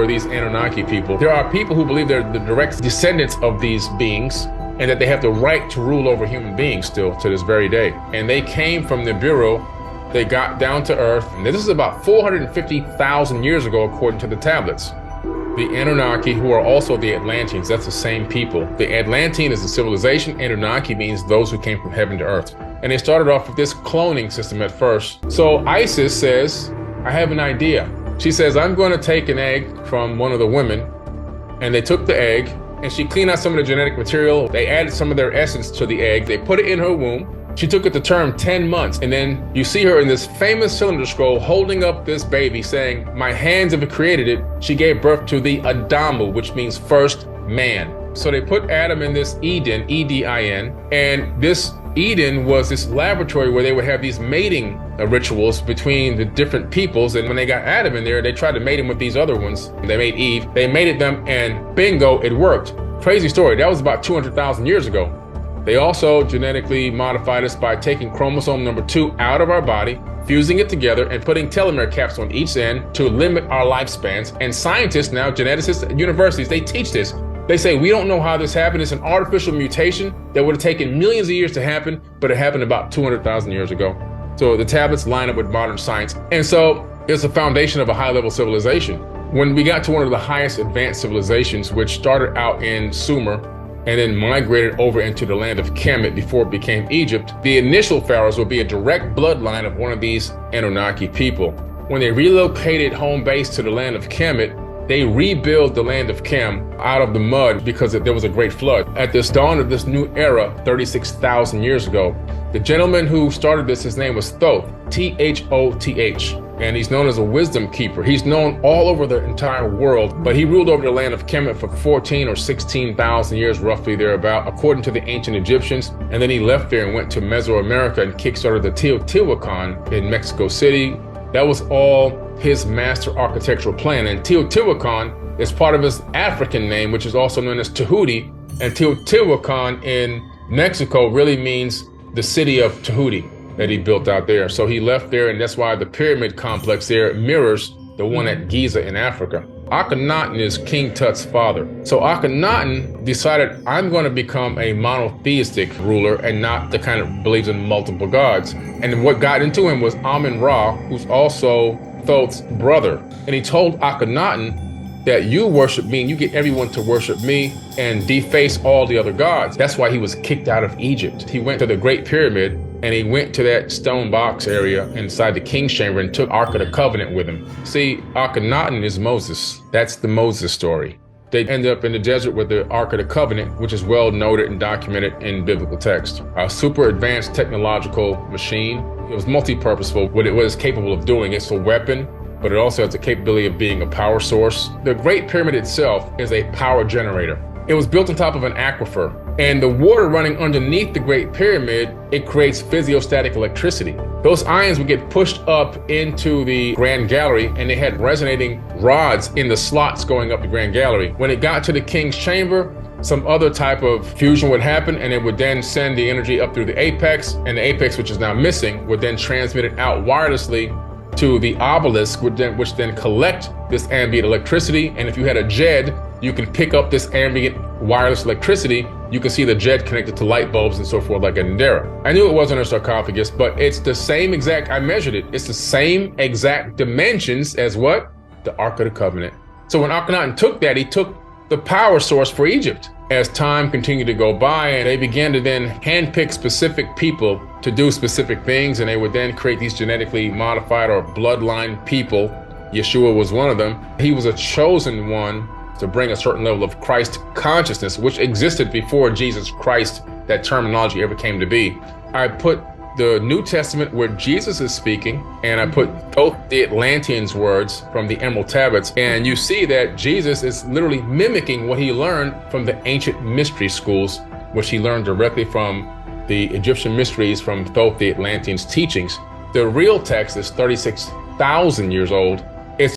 these Anunnaki people. There are people who believe they're the direct descendants of these beings and that they have the right to rule over human beings still to this very day. And they came from Nibiru. They got down to Earth, and this is about 450,000 years ago, according to the tablets. The Anunnaki, who are also the Atlanteans, that's the same people. The Atlantean is a civilization. Anunnaki means those who came from heaven to earth. And they started off with this cloning system at first. So Isis says, I have an idea. She says, I'm going to take an egg from one of the women, and they took the egg, and she cleaned out some of the genetic material. They added some of their essence to the egg. They put it in her womb. She took it to term 10 months, and then you see her in this famous cylinder scroll holding up this baby saying, my hands have created it. She gave birth to the Adamu, which means first man. So they put Adam in this Eden, E-D-I-N, and this Eden was this laboratory where they would have these mating rituals between the different peoples. And when they got Adam in there, they tried to mate him with these other ones. They made Eve, they mated them, and bingo, it worked. Crazy story, that was about 200,000 years ago. They also genetically modified us by taking chromosome number 2 out of our body, fusing it together, and putting telomere caps on each end to limit our lifespans. And scientists now, geneticists at universities, they teach this. They say, we don't know how this happened. It's an artificial mutation that would have taken millions of years to happen, but it happened about 200,000 years ago. So the tablets line up with modern science. And so it's a foundation of a high-level civilization. When we got to one of the highest advanced civilizations, which started out in Sumer, and then migrated over into the land of Kemet before it became Egypt, the initial pharaohs would be a direct bloodline of one of these Anunnaki people. When they relocated home base to the land of Kemet, they rebuilt the land of Kem out of the mud because there was a great flood. At this dawn of this new era, 36,000 years ago, the gentleman who started this, his name was Thoth, T-H-O-T-H. And he's known as a wisdom keeper. He's known all over the entire world, but he ruled over the land of Kemet for 14 or 16,000 years, roughly thereabout, according to the ancient Egyptians. And then he left there and went to Mesoamerica and kickstarted the Teotihuacan in Mexico City. That was all his master architectural plan. And Teotihuacan is part of his African name, which is also known as Tahuti. And Teotihuacan in Mexico really means the city of Tahuti that he built out there. So he left there, and that's why the pyramid complex there mirrors the one at Giza in Africa. Akhenaten is King Tut's father. So Akhenaten decided, I'm going to become a monotheistic ruler and not the kind of believes in multiple gods. And what got into him was Amun-Ra, who's also Thoth's brother. And he told Akhenaten that you worship me and you get everyone to worship me and deface all the other gods. That's why he was kicked out of Egypt. He went to the Great Pyramid, and he went to that stone box area inside the king's chamber and took Ark of the Covenant with him. See, Akhenaten is Moses. That's the Moses story. They ended up in the desert with the Ark of the Covenant, which is well noted and documented in biblical text. A super advanced technological machine. It was multi-purposeful. What it was capable of doing, it's a weapon, but it also has the capability of being a power source. The Great Pyramid itself is a power generator. It was built on top of an aquifer, and the water running underneath the Great Pyramid, it creates physiostatic electricity. Those ions would get pushed up into the Grand Gallery, and they had resonating rods in the slots going up the Grand Gallery. When it got to the king's chamber, some other type of fusion would happen, and it would then send the energy up through the apex, and the apex, which is now missing, would then transmit it out wirelessly to the obelisk, which then collect this ambient electricity. And if you had a JED, you can pick up this ambient wireless electricity. You can see the JED connected to light bulbs and so forth, like a Nidera. I knew it wasn't a sarcophagus, but it's the same exact, I measured it. It's the same exact dimensions as what? The Ark of the Covenant. So when Akhenaten took that, he took the power source for Egypt. As time continued to go by, and they began to then handpick specific people to do specific things, and they would then create these genetically modified or bloodline people. Yeshua was one of them. He was a chosen one to bring a certain level of Christ consciousness, which existed before Jesus Christ, that terminology ever came to be. I put the New Testament where Jesus is speaking, and I put both the Atlanteans' words from the Emerald Tablets, and you see that Jesus is literally mimicking what he learned from the ancient mystery schools, which he learned directly from the Egyptian mysteries from Thoth the Atlanteans' teachings. The real text is 36,000 years old,